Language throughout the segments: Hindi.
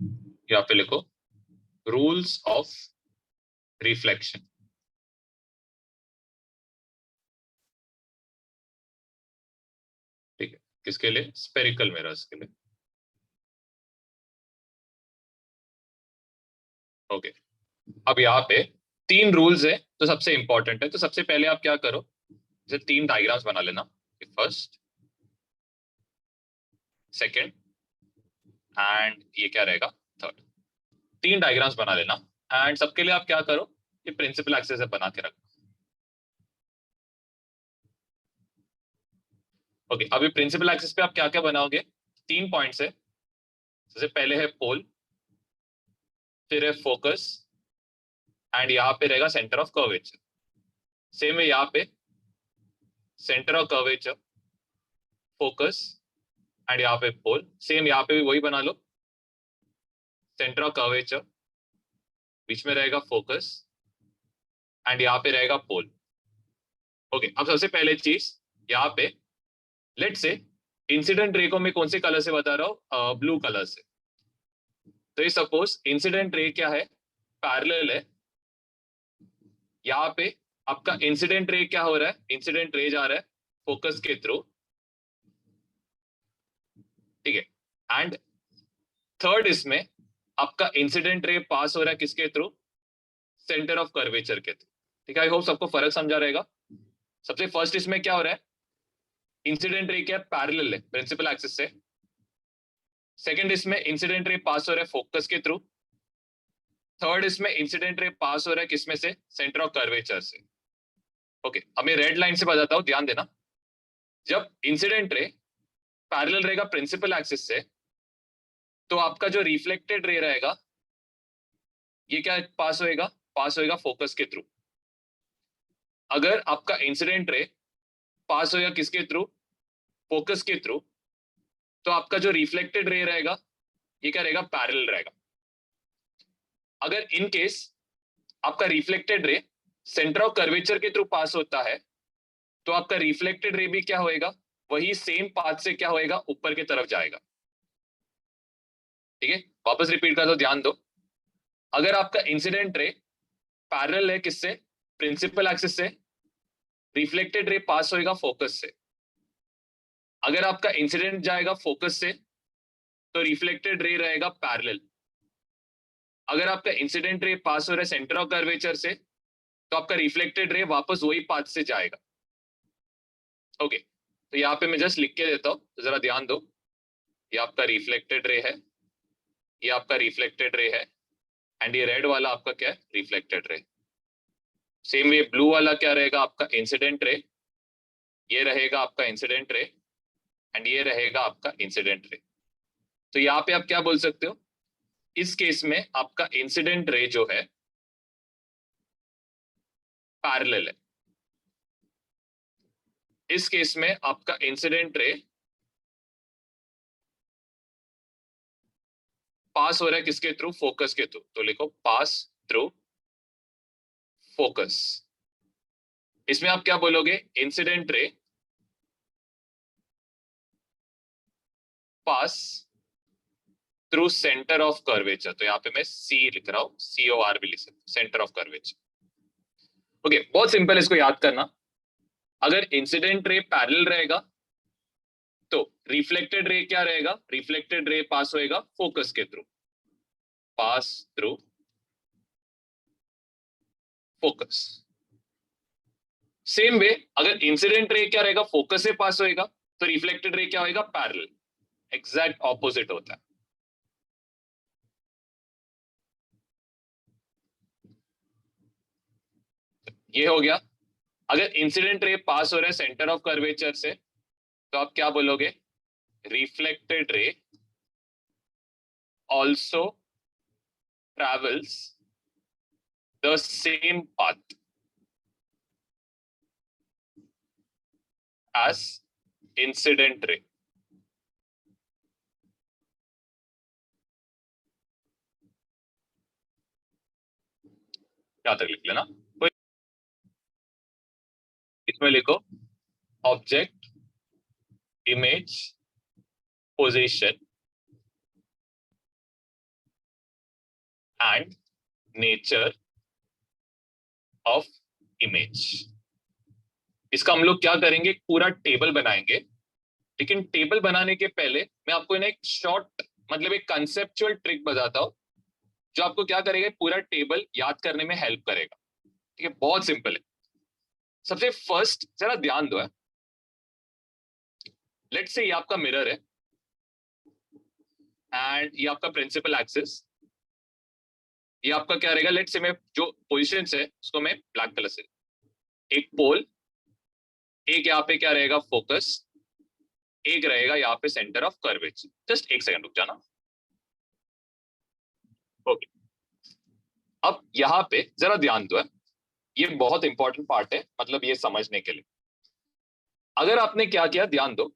यहाँ पे लिखो रूल्स ऑफ रिफ्लेक्शन। ठीक है, किसके लिए? स्पेरिकल मिरर्स के लिए। ओके, अब यहाँ पे 3 रूल्स है तो सबसे इंपॉर्टेंट है। तो सबसे पहले आप क्या करो, जैसे 3 डायग्राम्स बना लेना, फर्स्ट, सेकंड एंड ये क्या रहेगा, थर्ड। 3 डायग्राम्स बना लेना एंड सबके लिए आप क्या करो, ये प्रिंसिपल एक्सिस बना के रखो। ओके, अभी प्रिंसिपल एक्सिस पे आप क्या क्या बनाओगे? 3 पॉइंट्स है। सबसे पहले है पोल, फिर है फोकस एंड यहाँ पे रहेगा सेंटर ऑफ कर्वेचर। सेम है यहाँ पे, centre of curvature, focus and यहाँ पे पोल। सेम यहाँ पे भी वही बना लो, सेंटर ऑफ कर्वेचर, बीच में रहेगा फोकस एंड यहाँ पे रहेगा पोल। ओके, अब सबसे पहले चीज यहाँ पे, लेट से इंसिडेंट रे को मैं कौन से कलर से बता रहा हूँ? ब्लू कलर से। तो ये सपोज इंसिडेंट रे क्या है, पैरेलल है। यहाँ पे आपका इंसिडेंट रे क्या हो रहा है, इंसिडेंट रे जा रहा है फोकस के थ्रू। ठीक है, एंड थर्ड इसमें आपका इंसिडेंट रे पास हो रहा है किसके थ्रू? सेंटर ऑफ कर्वेचर के थ्रू। ठीक है, आई होप सबको फर्क समझा रहेगा। सबसे फर्स्ट इसमें क्या हो रहा है, इंसिडेंट रे क्या पैरेलल है प्रिंसिपल एक्सिस से। सेकंड इसमें इंसिडेंट रे पास हो रहा है फोकस के थ्रू। थर्ड इसमें इंसिडेंट रे पास हो रहा है किसमें से? सेंटर ऑफ कर्वेचर से। ओके, अब मैं रेड लाइन से बताता हूं, ध्यान देना। जब इंसिडेंट रे पैरेलल रहेगा प्रिंसिपल एक्सिस से, तो आपका जो रिफ्लेक्टेड रे रहेगा ये क्या पास होएगा? पास होएगा फोकस के थ्रू। अगर आपका इंसिडेंट रे पास होएगा किसके थ्रू? फोकस के थ्रू, तो आपका जो रिफ्लेक्टेड रे रहेगा ये क्या रहेगा? पैरेलल रहेगा। अगर इन केस आपका reflected ray centre of curvature के थ्रू पास होता है, तो आपका रिफ्लेक्टेड रे भी क्या होएगा? वही सेम पाथ से क्या होएगा? ऊपर की तरफ जाएगा। ठीक है, वापस रिपीट कर दो, ध्यान दो। अगर आपका इंसिडेंट रे पैरेलल है किससे? प्रिंसिपल एक्सिस से, रिफ्लेक्टेड रे पास होएगा फोकस से। अगर आपका इंसिडेंट जाएगा फोकस से, तो रिफ्लेक्टेड रे रहेगा पैरेलल। अगर आपका इंसिडेंट रे पास हो रहा है सेंटर ऑफ कर्वेचर से, तो आपका रिफ्लेक्टेड रे वापस वही पाथ से जाएगा। ओके, तो यहाँ पे मैं जस्ट लिख के देता हूं, तो जरा ध्यान दो। ये आपका रिफ्लेक्टेड रे है, ये आपका रिफ्लेक्टेड रे है एंड ये रेड वाला आपका क्या है? Reflected ray. सेम ये ब्लू वाला क्या रहेगा? आपका इंसिडेंट रे। ये रहेगा आपका इंसिडेंट रे एंड ये रहेगा आपका इंसिडेंट रे। तो यहाँ पे आप क्या बोल सकते हो, इस केस में आपका इंसिडेंट रे जो है पैरेलल है। इस केस में आपका इंसिडेंट रे पास हो रहा है किसके थ्रू? फोकस के थ्रू। तो लिखो पास थ्रू फोकस। इसमें आप क्या बोलोगे? Incident ray pass through centre of curvature. तो यहाँ पे मैं सी लिख रहा हूं, COR भी लिख सकता हूं, सेंटर ऑफ कर्वेचर। ओके, बहुत सिंपल, इसको याद करना। अगर इंसिडेंट रे पैरेलल रहेगा तो रिफ्लेक्टेड रे क्या रहेगा? रिफ्लेक्टेड रे पास होएगा फोकस के through, pass through focus. Same way अगर इंसिडेंट रे क्या रहेगा? फोकस से पास होएगा, तो रिफ्लेक्टेड रे क्या होएगा? पैरेलल। एग्जैक्ट ऑपोजिट होता है। ये हो गया। अगर इंसिडेंट रे पास हो रहा है सेंटर ऑफ कर्वेचर से, तो आप क्या बोलोगे? Reflected ray also travels the same path as incident ray. यहां तक लिख लेना। इसमें लिखो object, image, position, and nature of image. इसका हम लोग क्या करेंगे, पूरा टेबल बनाएंगे। लेकिन टेबल बनाने के पहले मैं आपको एक शॉर्ट मतलब एक कंसेप्चुअल ट्रिक बताता हूं, जो आपको क्या करेगा, पूरा टेबल याद करने में हेल्प करेगा। ठीक है, बहुत सिंपल है। सबसे फर्स्ट जरा ध्यान दो, लेट्स से ये आपका मिरर है एंड ये आपका प्रिंसिपल एक्सिस, ये आपका क्या रहेगा, लेट्स से मैं जो पोजीशंस है उसको मैं ब्लैक कलर से, एक पोल, एक यहाँ पे क्या रहेगा फोकस, एक रहेगा यहाँ पे सेंटर ऑफ कर्वेचर। जस्ट एक सेकंड रुक जाना। ओके, अब यहाँ पे जरा ध्यान दो, ये बहुत इंपॉर्टेंट पार्ट है, मतलब ये समझने के लिए। अगर आपने क्या किया, ध्यान दो,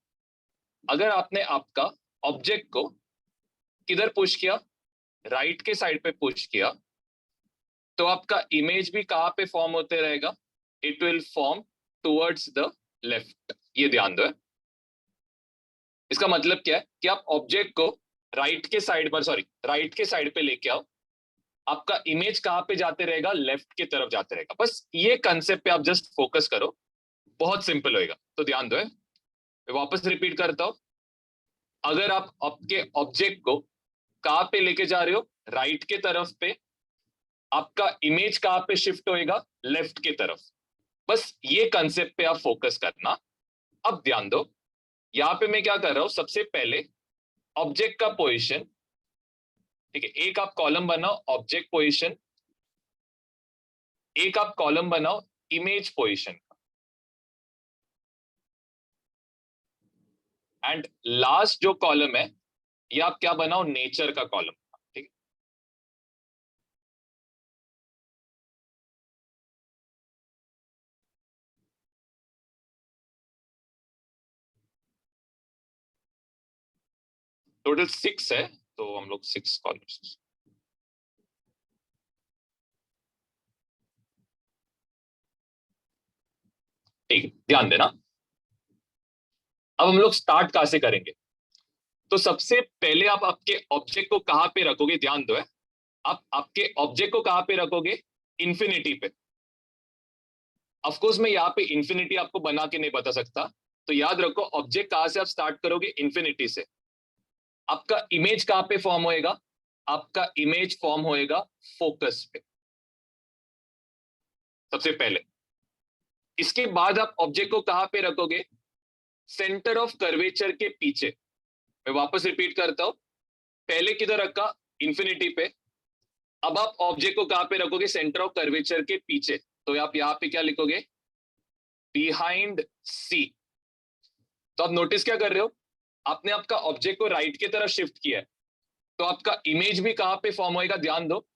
अगर आपने आपका ऑब्जेक्ट को किधर पुश किया, राइट के साइड पे पुश किया, तो आपका इमेज भी कहां पे फॉर्म होते रहेगा, it will form towards the left. ये ध्यान दो। इसका मतलब क्या है कि आप ऑब्जेक्ट को राइट के साइड पर, सॉरी राइट के साइड पे लेके आओ, आपका इमेज कहां पे जाते रहेगा, लेफ्ट की तरफ जाते रहेगा। बस ये कंसेप्ट पे आप जस्ट फोकस करो, बहुत सिंपल होएगा। तो ध्यान दो, मैं वापस रिपीट करता हूं। अगर आप आपके ऑब्जेक्ट को कहां पे लेके जा रहे हो, राइट के तरफ पे, आपका इमेज कहां पे शिफ्ट होएगा, लेफ्ट की तरफ। बस ये कंसेप्ट पे आप फोकस करना। अब ध्यान दो, यहां पे मैं क्या कर रहा हूं, सबसे पहले ऑब्जेक्ट का पोजीशन, ठीक है, एक आप कॉलम बनाओ ऑब्जेक्ट पोजीशन, एक आप कॉलम बनाओ इमेज पोजीशन, एंड लास्ट जो कॉलम है ये आप क्या बनाओ, नेचर का कॉलम। ठीक है, टोटल 6 है, तो हम लोग 6 कॉलम्स। ठीक है, ध्यान देना। अब हम लोग स्टार्ट कहां से करेंगे, तो सबसे पहले आप आपके ऑब्जेक्ट को कहां पे रखोगे, ध्यान दो, आप आपके ऑब्जेक्ट को कहां पे रखोगे, इंफिनिटी पे। ऑफ कोर्स मैं यहाँ पे इंफिनिटी आपको बना के नहीं बता सकता, तो याद रखो ऑब्जेक्ट कहां से आप स्टार्ट करोगे, इंफिनिटी से। आपका इमेज कहां पे फॉर्म होएगा, आपका इमेज फॉर्म होएगा फोकस पे सबसे पहले। इसके बाद आप ऑब्जेक्ट को कहां पे रखोगे, सेंटर ऑफ कर्वेचर के पीछे। मैं वापस रिपीट करता हूं, पहले किधर रखा, इंफिनिटी पे। अब आप ऑब्जेक्ट को कहां पे रखोगे, सेंटर ऑफ कर्वेचर के पीछे। तो आप यहां पे क्या लिखोगे, बिहाइंड सी। तो आप नोटिस क्या कर रहे हो, आपने आपका ऑब्जेक्ट को राइट की तरफ शिफ्ट किया है, तो आपका इमेज भी कहां पे फॉर्म होएगा, ध्यान दो,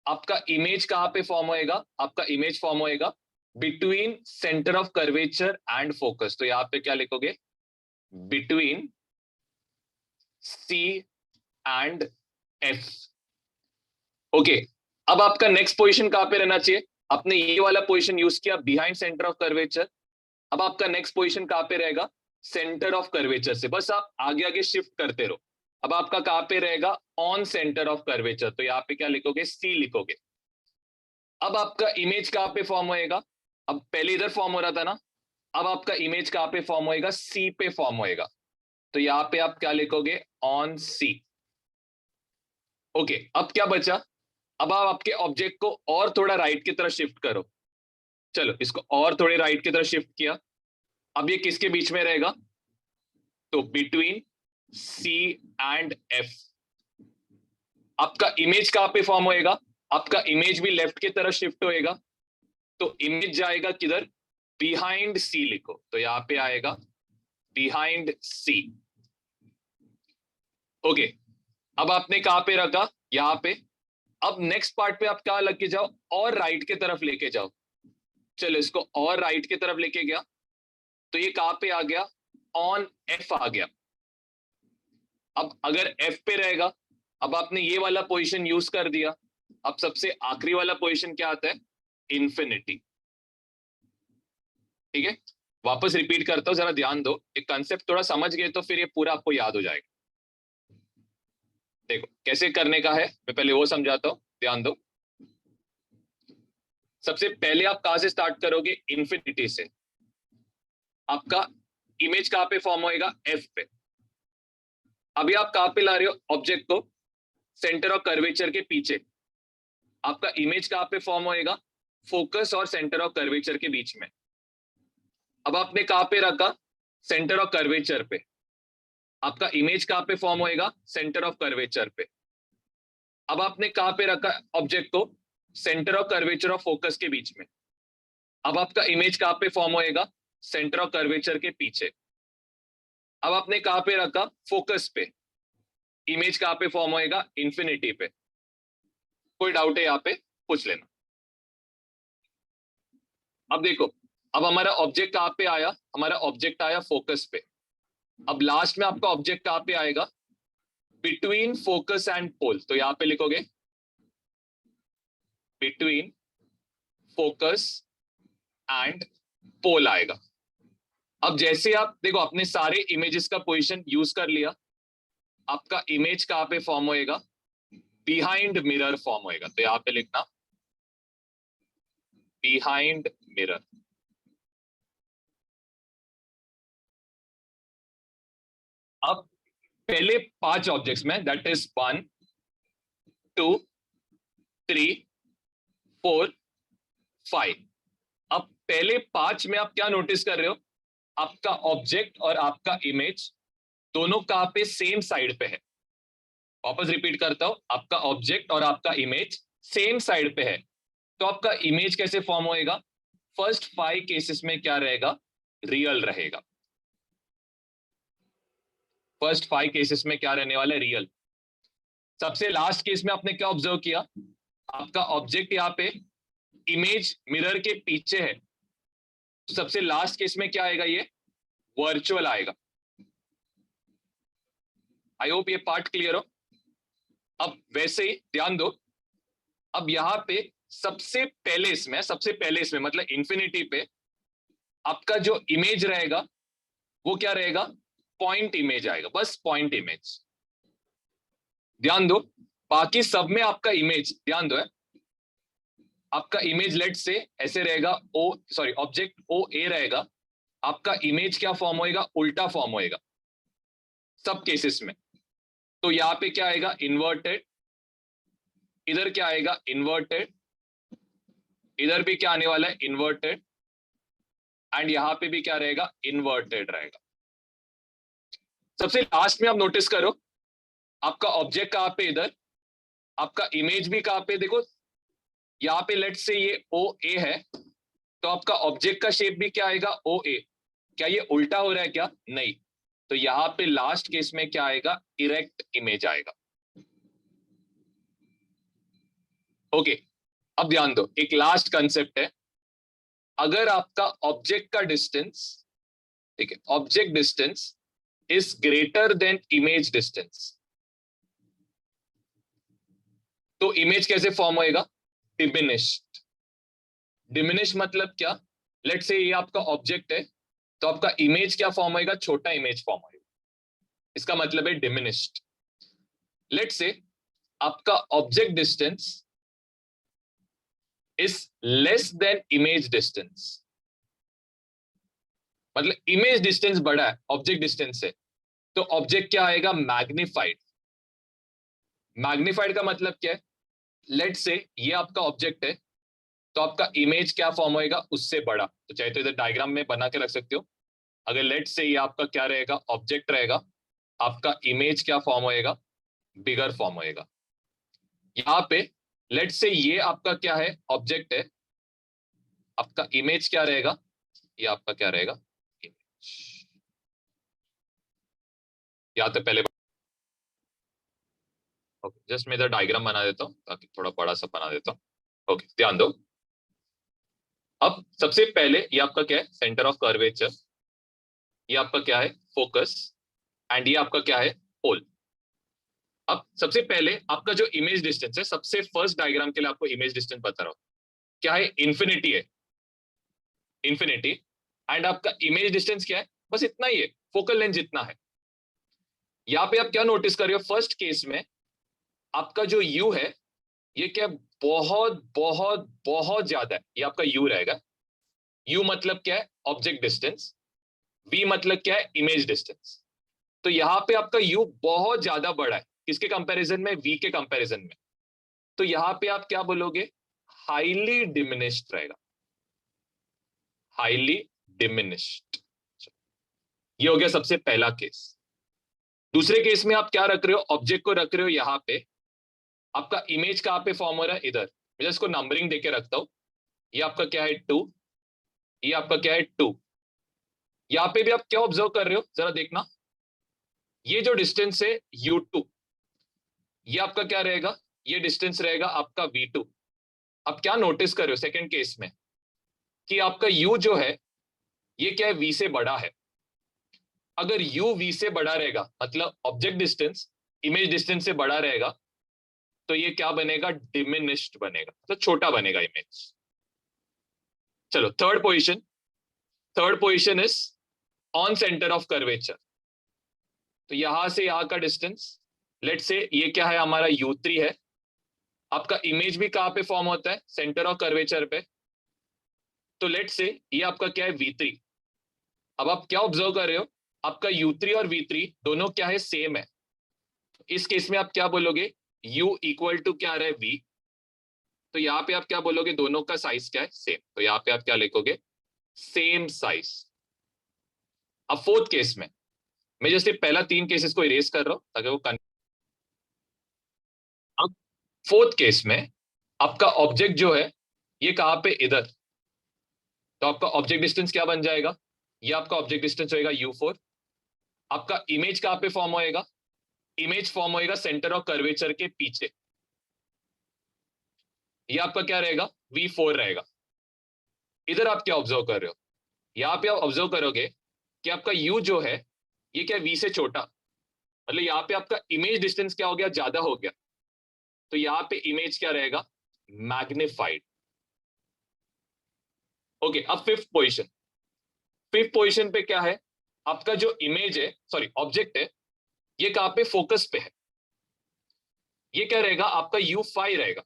आपका इमेज कहां पे फॉर्म होएगा, आपका इमेज फॉर्म होएगा between centre of curvature and focus. तो यहां पे क्या लिखोगे, between C and F. Okay, अब आपका नेक्स्ट पोजीशन कहां पे रहना चाहिए, आपने ये वाला पोजीशन यूज किया बिहाइंड सेंटर ऑफ कर्वेचर। अब आपका नेक्स्ट पोजीशन कहां पे रहेगा, सेंटर ऑफ कर्वेचर से बस आप आगे आगे शिफ्ट करते रहो। अब आपका कहां पे रहेगा, ऑन सेंटर ऑफ कर्वेचर। तो यहाँ पे क्या लिखोगे, सी लिखोगे। अब आपका इमेज कहां पे फॉर्म होएगा, अब पहले इधर फॉर्म हो रहा था ना, अब आपका इमेज कहां पे फॉर्म होएगा, सी पे फॉर्म होएगा। तो यहाँ पे आप क्या लिखोगे, ऑन सी। ओके, अब क्या बचा, अब आप आपके ऑब्जेक्ट को और थोड़ा राइट की तरफ शिफ्ट करो। चलो इसको और थोड़े राइट की तरफ शिफ्ट किया, अब ये किसके बीच में रहेगा, तो बिटवीन सी एंड एफ। आपका इमेज कहां पे फॉर्म होएगा, आपका इमेज भी लेफ्ट की तरफ शिफ्ट होएगा, तो इमेज जाएगा किधर, बिहाइंड सी लिखो। तो यहां पे आएगा बिहाइंड सी। ओके, अब आपने कहां पे रखा, यहां पे। अब नेक्स्ट पार्ट पे आप क्या लेके जाओ, और राइट की तरफ लेके जाओ। चलो इसको और राइट की तरफ लेके गया, तो ये कहां पे आ गया, ऑन एफ आ गया। अब अगर एफ पे रहेगा, अब आपने ये वाला पोजीशन यूज कर दिया, अब सबसे आखिरी वाला पोजीशन क्या आता है, इंफिनिटी। ठीक है, वापस रिपीट करता हूं, जरा ध्यान दो, एक कंसेप्ट थोड़ा समझ गए तो फिर ये पूरा आपको याद हो जाएगा। देखो कैसे करने का है, मैं पहले वो समझाता हूँ, ध्यान दो, सबसे पहले आप कहां से स्टार्ट करोगे? इंफिनिटी से। आपका इमेज कहां पे फॉर्म होएगा? एफ पे। अभी आप कहां पे ला रहे हो ऑब्जेक्ट को? सेंटर ऑफ कर्वेचर के पीछे। आपका इमेज कहां पे फॉर्म होएगा? फोकस और सेंटर ऑफ कर्वेचर के बीच में। अब आपने कहां पे रखा? सेंटर ऑफ कर्वेचर पे। आपका इमेज कहां पे फॉर्म होएगा? सेंटर ऑफ कर्वेचर पे। अब आपने कहां पे रखा ऑब्जेक्ट को? सेंटर ऑफ कर्वेचर और फोकस के बीच में। अब आपका इमेज कहां पे फॉर्म होएगा? सेंटर ऑफ कर्वेचर के पीछे। अब आपने कहां पे रखा? फोकस पे। इमेज कहां पे फॉर्म होएगा? इंफिनिटी पे। कोई डाउट है यहाँ पे? पूछ लेना। अब देखो, अब हमारा ऑब्जेक्ट कहां पे आया? हमारा ऑब्जेक्ट आया फोकस पे। अब लास्ट में आपका ऑब्जेक्ट कहां पे आएगा? बिटवीन फोकस एंड पोल। तो यहां पे लिखोगे बिटवीन फोकस एंड पोल आएगा। अब जैसे आप देखो, अपने सारे इमेजेस का पोजीशन यूज कर लिया। आपका इमेज कहां पे फॉर्म होएगा? बिहाइंड मिरर फॉर्म होएगा। तो यहां पे लिखना बिहाइंड मिरर। अब पहले 5 ऑब्जेक्ट्स में, दैट इज 1 2 3 4 5। अब पहले 5 में आप क्या नोटिस कर रहे हो? आपका ऑब्जेक्ट और आपका इमेज दोनों कहां पे? सेम साइड पे है। वापस रिपीट करता हूं, आपका ऑब्जेक्ट और आपका इमेज सेम साइड पे है। तो आपका इमेज कैसे फॉर्म होएगा? फर्स्ट 5 केसेस में क्या रहेगा? रियल रहेगा। फर्स्ट 5 केसेस में क्या रहने वाला है? रियल। सबसे लास्ट केस में आपने क्या ऑब्जर्व किया? आपका ऑब्जेक्ट यहाँ पे इमेज मिरर के पीछे है। तो सबसे लास्ट केस में क्या आएगा? ये वर्चुअल आएगा। आई होप ये पार्ट क्लियर हो। अब वैसे ही ध्यान दो, अब यहां पे सबसे पहले इसमें मतलब इंफिनिटी पे आपका जो इमेज रहेगा वो क्या रहेगा? पॉइंट इमेज आएगा, बस पॉइंट इमेज। ध्यान दो, बाकी सब में आपका इमेज, ध्यान दो है, आपका इमेज लेट से ऐसे रहेगा, ऑब्जेक्ट ओ ए रहेगा। आपका इमेज क्या फॉर्म होएगा? उल्टा फॉर्म होएगा सब केसेस में। तो यहां पे क्या आएगा? इन्वर्टेड। इधर क्या आएगा? इन्वर्टेड। इधर भी क्या आने वाला है? इन्वर्टेड। एंड यहां पे भी क्या रहेगा? इन्वर्टेड रहेगा। सबसे लास्ट में आप नोटिस करो, आपका ऑब्जेक्ट कहां पे? इधर। आपका इमेज भी कहां पे? देखो यहां पे लेट से ये ओ ए है, तो आपका ऑब्जेक्ट का शेप भी क्या आएगा? ओ ए। क्या ये उल्टा हो रहा है क्या? नहीं। तो यहां पे लास्ट केस में क्या आएगा? इरेक्ट इमेज आएगा। ओके, अब ध्यान दो, एक लास्ट कंसेप्ट है। अगर आपका ऑब्जेक्ट का डिस्टेंस, ठीक है, object distance is greater than image distance, तो इमेज कैसे फॉर्म होएगा? डिमिनिश्ड। डिमिनिश मतलब क्या? लेट से ये आपका ऑब्जेक्ट है, तो आपका इमेज क्या फॉर्म होएगा? छोटा इमेज फॉर्म होएगा। इसका मतलब है डिमिनिश्ड। लेट से आपका object distance is less than image distance, मतलब इमेज डिस्टेंस बड़ा है ऑब्जेक्ट डिस्टेंस से, तो ऑब्जेक्ट क्या आएगा? मैग्निफाइड। मैग्निफाइड का मतलब क्या है? लेट से ये आपका ऑब्जेक्ट है, तो आपका इमेज क्या फॉर्म होएगा? उससे बड़ा। तो चाहे तो इधर डायग्राम में बना के रख सकते हो। अगर लेट से ये आपका क्या रहेगा? ऑब्जेक्ट रहेगा, आपका इमेज क्या फॉर्म होएगा? बिगर फॉर्म होएगा। यहाँ पे लेट से ये आपका क्या है? ऑब्जेक्ट है, आपका इमेज क्या रहेगा? ये आपका क्या रहेगा? इमेज। या तो पहले जस्ट मैं इधर डायग्राम बना देता हूँ ताकि थोड़ा बड़ा सा बना देता हूँ। ओके, ध्यान दो। अब सबसे पहले ये आपका क्या है? Centre of curvature. ये आपका क्या है? फोकस। एंड ये आपका क्या है? पोल। अब सबसे पहले आपका जो इमेज डिस्टेंस है, सबसे फर्स्ट डायग्राम के लिए आपको इमेज डिस्टेंस बता रहा हूं, क्या है? इंफिनिटी है, इंफिनिटी। एंड आपका इमेज डिस्टेंस क्या है? बस इतना ही है, फोकल लेंथ जितना है। यहाँ पे आप क्या नोटिस कर रहे हो? फर्स्ट केस में आपका जो यू है ये क्या है? बहुत बहुत बहुत ज्यादा है, ये आपका यू रहेगा। यू मतलब क्या है? Object distance. वी मतलब क्या है? Image distance. तो यहाँ पे आपका यू बहुत ज्यादा बड़ा है, किसके कंपैरिजन में? वी के कंपैरिजन में। तो यहाँ पे आप क्या बोलोगे? हाईली डिमिनिश्ड रहेगा, हाईली डिमिनिश्ड। ये हो गया सबसे पहला केस। दूसरे केस में आप क्या रख रहे हो? ऑब्जेक्ट को रख रहे हो यहाँ पे। आपका इमेज कहाँ पे फॉर्म हो रहा है? इधर। मैं इसको नंबरिंग देके रखता हूं। ये आपका क्या है? 2। ये आपका क्या है? 2। यहाँ पे भी आप क्या ऑब्जर्व कर रहे हो? जरा देखना। ये जो डिस्टेंस है U2, ये आपका क्या रहेगा? ये डिस्टेंस रहेगा आपका V2। आप क्या नोटिस कर रहे हो सेकंड केस में? कि आपका U जो है ये क्या है? V से बड़ा है। अगर U V से बड़ा रहेगा मतलब ऑब्जेक्ट डिस्टेंस इमेज डिस्टेंस से बड़ा रहेगा, तो ये क्या बनेगा? डिमिनिश्ड बनेगा, तो छोटा बनेगा इमेज। चलो third position. Third position is on centre of curvature. तो यहां से यहां का डिस्टेंस, लेट से ये क्या है? हमारा U3 है। आपका इमेज भी कहां पे फॉर्म होता है? सेंटर ऑफ कर्वेचर पे। तो लेट से ये आपका क्या है? V3। अब आप क्या ऑब्जर्व कर रहे हो? आपका U3 और V3 दोनों क्या है? सेम है। इस केस में आप क्या बोलोगे? U इक्वल टू क्या आ रहा है? V। तो यहाँ पे आप क्या बोलोगे? दोनों का साइज क्या है? सेम। तो यहाँ पे आप क्या लिखोगे? Same size. अब फोर्थ केस में मैं जैसे पहला 3 केसेस को इरेज कर रहा हूं ताकि वो अब फोर्थ केस में आपका ऑब्जेक्ट जो है ये कहां पे? इधर। तो आपका ऑब्जेक्ट डिस्टेंस क्या बन जाएगा? ये आपका ऑब्जेक्ट डिस्टेंस होएगा U4। आपका इमेज कहां पे फॉर्म होएगा? इमेज फॉर्म होएगा सेंटर ऑफ कर्वेचर के पीछे। ये आपका क्या रहेगा? V4 रहेगा। इधर आप क्या ऑब्जर्व कर रहे हो? यहाँ पे आप ऑब्जर्व करोगे कि आपका U जो है ये क्या? V से छोटा। मतलब यहाँ पे आपका इमेज डिस्टेंस क्या हो गया? ज्यादा हो गया। तो यहाँ पे इमेज क्या रहेगा? मैग्निफाइड। ओके, अब फिफ्थ पोजीशन। फिफ्थ पोजीशन पे क्या है? आपका जो इमेज है, सॉरी ऑब्जेक्ट है, ये कहां पे? फोकस पे है। ये क्या रहेगा? आपका U5 रहेगा।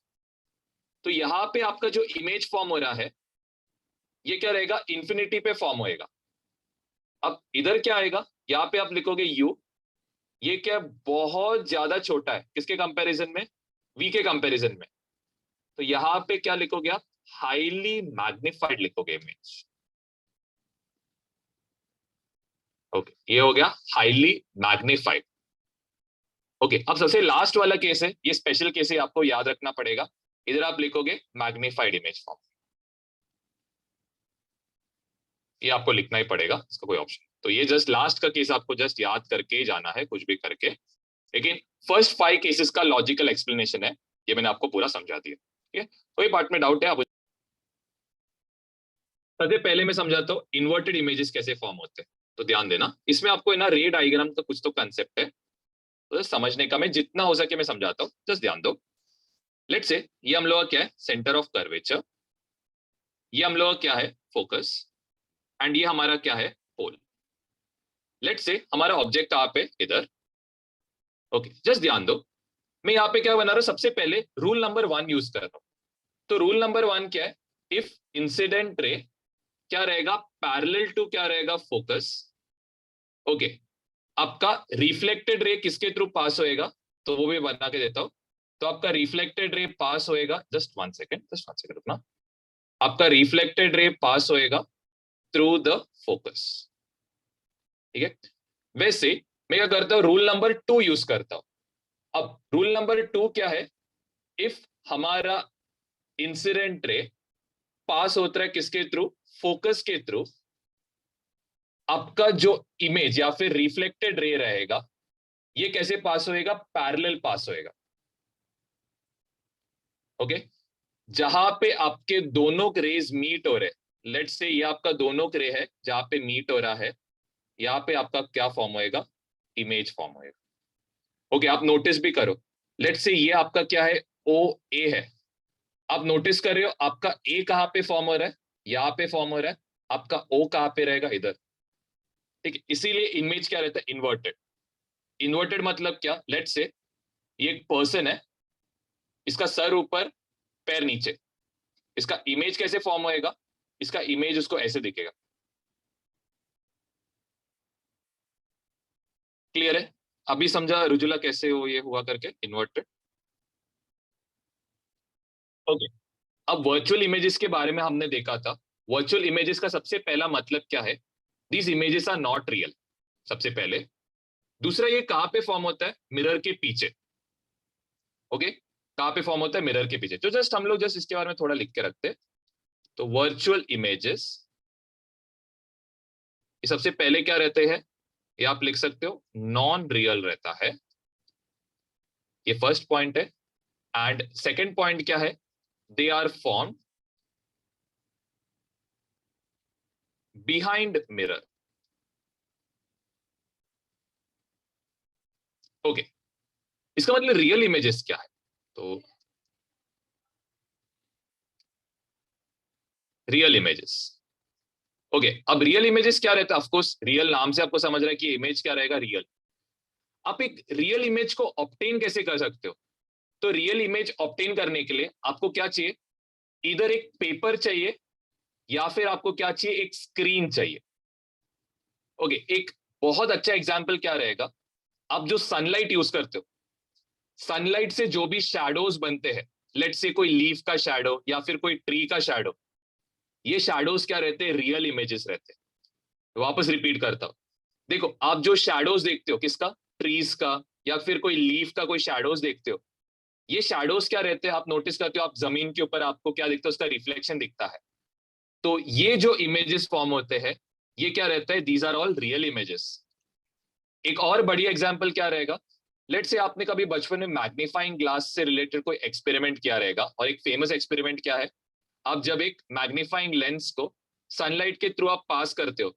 तो यहाँ पे आपका जो इमेज फॉर्म हो रहा है ये क्या रहेगा? इंफिनिटी पे फॉर्म होएगा। अब इधर क्या आएगा? यहाँ पे आप लिखोगे U। ये क्या? बहुत ज्यादा छोटा है, किसके कंपैरिजन में? V के कंपैरिजन में। तो यहाँ पे क्या लिखोगे आप? हाईली मैग्निफाइड लिखोगे इमेज। ओके, ये हो गया हाईली मैग्निफाइड। ओके, अब सबसे लास्ट वाला केस है, ये स्पेशल केस है, आपको याद रखना पड़ेगा। इधर आप लिखोगे मैग्निफाइड इमेज फॉर्म। ये आपको लिखना ही पड़ेगा, इसका कोई ऑप्शन। तो ये जस्ट लास्ट का केस आपको जस्ट याद करके ही जाना है, कुछ भी करके। लेकिन फर्स्ट 5 केसेस का लॉजिकल एक्सप्लेनेशन है, ये मैंने आपको पूरा समझा दिया। ठीक है, कोई पार्ट में डाउट है आप? सबसे पहले मैं समझाता हूँ इन्वर्टेड इमेजेस कैसे फॉर्म होते हैं। तो ध्यान देना, इसमें आपको है ना रे डायग्राम का कुछ तो कंसेप्ट है, तो समझने का मैं जितना हो सके मैं समझाता हूँ, जस्ट ध्यान दो। लेट से ये हम लोग का क्या है? Centre of curvature. ये हम लोग का क्या है? फोकस। एंड ये हमारा क्या है? पोल। लेट से हमारा ऑब्जेक्ट कहाँ पे? इधर। ओके, जस्ट ध्यान दो। मैं यहाँ पे क्या बना रहा हूँ? सबसे पहले रूल नंबर 1 यूज कर रहा हूँ। तो रूल नंबर 1 क्या है? इफ इंसिडेंट रे क्या रहेगा? पैरेलल टू क्या रहेगा? फोकस। ओके, आपका रिफ्लेक्टेड रे किसके थ्रू पास होएगा? तो वो भी बना के देता हूं। तो आपका रिफ्लेक्टेड रे पास होएगा, जस्ट वन सेकेंड रुकना। आपका रिफ्लेक्टेड रे पास होएगा थ्रू द फोकस। ठीक है, वैसे मैं क्या करता हूं? रूल नंबर 2 यूज करता हूं। अब रूल नंबर 2 क्या है? इफ हमारा इंसिडेंट रे पास होता है किसके थ्रू? फोकस के थ्रू। आपका जो इमेज या फिर रिफ्लेक्टेड रे रहेगा ये कैसे पास होएगा? पैरेलल पास होएगा। ओके, जहां पे आपके दोनों रेज मीट हो रहे, लेट से ये आपका दोनों रे है जहां पे मीट हो रहा है, यहाँ पे आपका क्या फॉर्म होएगा? इमेज फॉर्म होएगा। ओके, आप नोटिस भी करो। लेट से ये आपका क्या है? ओ ए है। आप नोटिस कर रहे हो आपका ए कहाँ पे फॉर्म हो रहा है? यहाँ पे फॉर्म हो रहा है। आपका ओ कहाँ पे रहेगा? इधर। ठीक है, इसीलिए इमेज क्या रहता है? इन्वर्टेड। इन्वर्टेड मतलब क्या? लेट से ये एक पर्सन है, इसका सर ऊपर, पैर नीचे, इसका इमेज कैसे फॉर्म होएगा? इसका इमेज उसको ऐसे दिखेगा। क्लियर है? अभी समझा रुजुला कैसे हो ये हुआ करके इन्वर्टेड? ओके। अब वर्चुअल इमेजेस के बारे में हमने देखा था। वर्चुअल इमेजेस का सबसे पहला मतलब क्या है? These images are not real, सबसे पहले। दूसरा, ये कहां पे फॉर्म होता है? मिरर के पीछे। ओके, कहां पे फॉर्म होता है? मिरर के पीछे। तो जस्ट हम लोग जस्ट इसके बारे में थोड़ा लिख के रखते हैं। तो वर्चुअल इमेजेस, ये सबसे पहले क्या रहते हैं? ये आप लिख सकते हो, नॉन रियल रहता है। ये फर्स्ट पॉइंट है। एंड सेकेंड पॉइंट क्या है? They are form behind mirror. Okay, इसका मतलब रियल इमेजेस क्या है? तो रियल इमेजेस, ओके। अब रियल इमेजेस क्या रहता है? ऑफकोर्स रियल नाम से आपको समझ रहा है कि इमेज क्या रहेगा, रियल। आप एक रियल इमेज को ऑब्टेन कैसे कर सकते हो? तो रियल इमेज ऑब्टेन करने के लिए आपको क्या चाहिए? इधर एक पेपर चाहिए, या फिर आपको क्या चाहिए? एक स्क्रीन चाहिए। ओके, एक बहुत अच्छा एग्जाम्पल क्या रहेगा? आप जो सनलाइट यूज करते हो, सनलाइट से जो भी शैडोज बनते हैं, लेट से कोई लीफ का शैडो या फिर कोई ट्री का शैडो, ये शैडोज क्या रहते हैं? रियल इमेजेस रहते हैं। तो वापस रिपीट करता हूं, देखो आप जो शैडोज देखते हो, किसका? ट्रीज का, या फिर कोई लीफ का कोई शैडोज देखते हो, ये शैडोज क्या रहते हैं? आप नोटिस करते हो, आप जमीन के ऊपर आपको क्या दिखता है? उसका रिफ्लेक्शन दिखता है। तो ये जो इमेजेस फॉर्म होते हैं, ये क्या रहता है? These are all real images. एक और बढ़िया एग्जांपल क्या रहेगा? लेट से आपने कभी बचपन में मैग्नीफाइंग ग्लास से रिलेटेड कोई एक्सपेरिमेंट किया रहेगा, और एक फेमस एक्सपेरिमेंट क्या है? आप जब एक मैग्नीफाइंग लेंस को सनलाइट के थ्रू आप पास करते हो,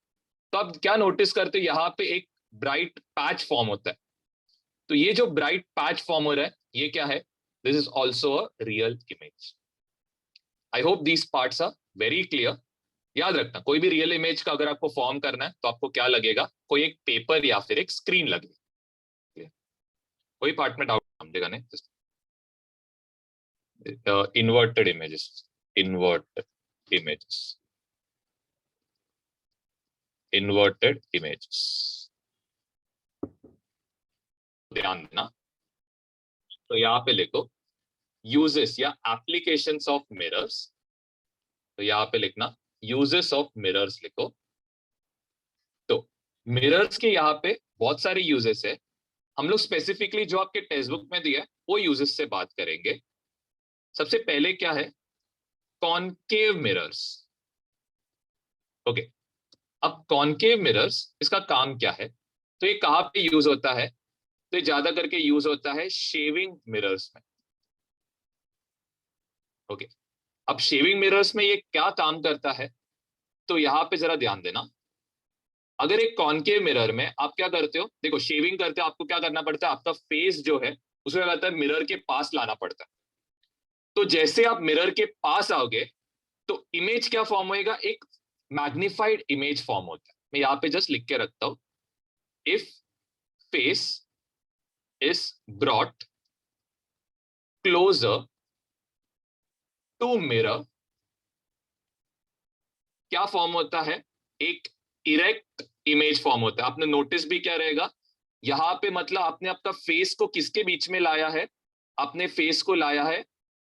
तो आप क्या नोटिस करते हो? यहाँ पे एक ब्राइट पैच फॉर्म होता है। तो ये जो ब्राइट पैच फॉर्म हो रहा है, ये क्या है? This is also a real image. I hope these parts are very clear. याद रखना, कोई भी रियल इमेज का अगर आपको फॉर्म करना है, तो आपको क्या लगेगा? कोई एक पेपर या फिर एक स्क्रीन लगेगी। कोई पार्ट में डाउट समझेगा नहीं? Inverted images, inverted images, inverted images, ध्यान देना। तो यहाँ पे लिखो यूजेस या एप्लीकेशंस ऑफ मिरर्स। तो यहाँ पे लिखना यूजेस ऑफ मिरर्स लिखो। तो मिरर्स के यहाँ पे बहुत सारे यूजेस है। हम लोग स्पेसिफिकली जो आपके टेक्स्ट बुक में दिया है वो यूजेस से बात करेंगे। सबसे पहले क्या है? Concave mirrors. ओके, अब कॉनकेव मिरर्स, इसका काम क्या है? तो ये कहाँ पे यूज होता है? तो ये ज्यादा करके यूज होता है शेविंग मिरर्स में। ओके, अब शेविंग मिरर्स में ये क्या काम करता है? तो यहाँ पे जरा ध्यान देना। अगर एक कॉनकेव मिरर में आप क्या करते हो? देखो, शेविंग करते हो, आपको क्या करना पड़ता है? आपका फेस जो है उसमें क्या है? मिरर के पास लाना पड़ता है। तो जैसे आप मिरर के पास आओगे, तो इमेज क्या फॉर्म होएगा? एक मैग्निफाइड इमेज फॉर्म होता है। मैं यहाँ पे जस्ट लिख के रखता हूं, if face is brought closer to mirror, क्या फॉर्म होता है? एक इरेक्ट इमेज फॉर्म होता है। आपने नोटिस भी क्या रहेगा यहाँ पे? मतलब आपने आपका फेस को किसके बीच में लाया है? आपने फेस को लाया है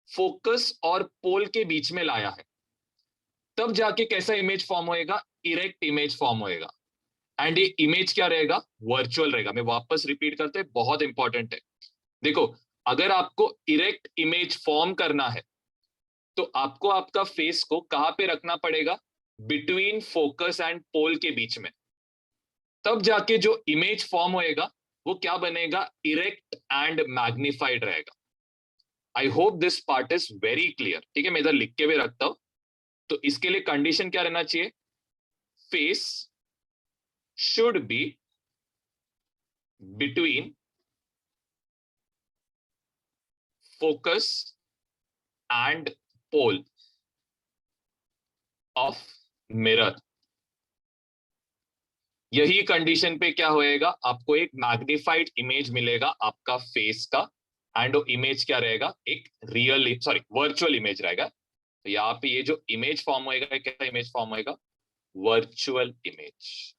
फोकस और पोल के बीच में लाया है। तब जाके कैसा इमेज फॉर्म होएगा? इरेक्ट इमेज फॉर्म होएगा। एंड ये इमेज क्या रहेगा? वर्चुअल रहेगा। मैं वापस रिपीट करते हैं, बहुत इंपॉर्टेंट है। देखो, अगर आपको इरेक्ट इमेज फॉर्म करना है, तो आपको आपका फेस को कहां पे रखना पड़ेगा? बिटवीन फोकस एंड पोल के बीच में। तब जाके जो इमेज फॉर्म होएगा वो क्या बनेगा? इरेक्ट एंड मैग्निफाइड रहेगा। I hope this part is very clear. ठीक है, मैं इधर लिख के भी रखता हूं। तो इसके लिए कंडीशन क्या रहना चाहिए? Face should be between focus and pole of mirror. यही कंडीशन पे क्या होएगा? आपको एक मैग्निफाइड इमेज मिलेगा आपका फेस का। एंड वो इमेज क्या रहेगा, एक रियल सॉरी वर्चुअल इमेज रहेगा। तो यहाँ पे ये जो इमेज फॉर्म होएगा, क्या इमेज फॉर्म होएगा, वर्चुअल इमेज।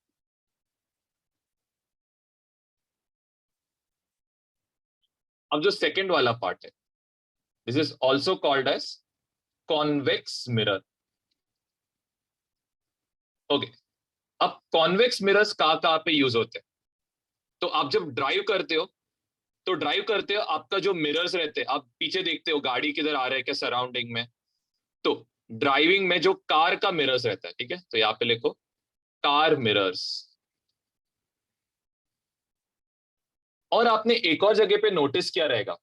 अब जो सेकंड वाला पार्ट है, this is also called as convex mirror. Okay, अब कॉन्वेक्स मिरर्स कहाँ पे यूज होते हैं? तो आप जब ड्राइव करते हो, तो ड्राइव करते हो, आपका जो मिरर्स रहते हैं, आप पीछे देखते हो गाड़ी किधर आ रहा है क्या सराउंडिंग में। तो ड्राइविंग में जो कार का मिरर्स रहता है, ठीक है, तो यहाँ पे लिखो कार मिरर्स। और आपने एक और जगह पे नोटिस किया रहेगा,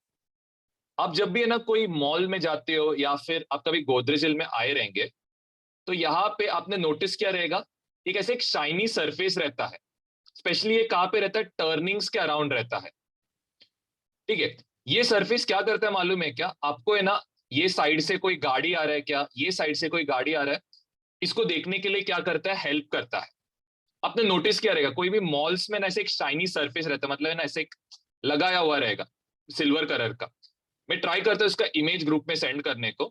आप जब भी है ना कोई मॉल में जाते हो या फिर आप कभी गोदरेज हिल में आए रहेंगे, तो यहाँ पे आपने नोटिस किया रहेगा एक ऐसे एक शाइनी सरफेस रहता है। स्पेशली ये कहाँ पे रहता है, टर्निंग्स के अराउंड रहता है, ठीक है। ये सरफेस क्या करता है मालूम है क्या आपको, है ना, ये साइड से कोई गाड़ी आ रहा है क्या, ये साइड से कोई गाड़ी आ रहा है, इसको देखने के लिए क्या करता है, हेल्प करता है। आपने नोटिस किया रहेगा कोई भी मॉल्स में ना ऐसे एक शाइनी सरफेस रहता है, मतलब है ना ऐसे एक लगाया हुआ रहेगा सिल्वर कलर का। मैं ट्राई करता हूँ इसका इमेज ग्रुप में सेंड करने को।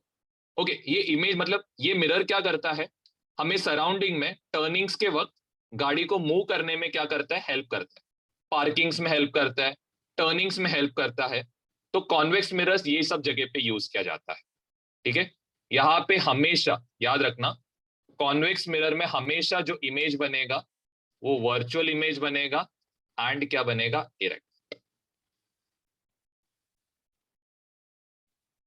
ओके, ये इमेज मतलब ये मिरर क्या करता है, हमें सराउंडिंग में टर्निंग्स के वक्त गाड़ी को मूव करने में क्या करता है, हेल्प करता है। पार्किंग्स में हेल्प करता है, टर्निंग्स में हेल्प करता है। तो कॉन्वेक्स मिरर्स ये सब जगह पे यूज किया जाता है, ठीक है। यहाँ पे हमेशा याद रखना, कॉन्वेक्स मिरर में हमेशा जो इमेज बनेगा वो वर्चुअल इमेज बनेगा, एंड क्या बनेगा, इरेक्ट।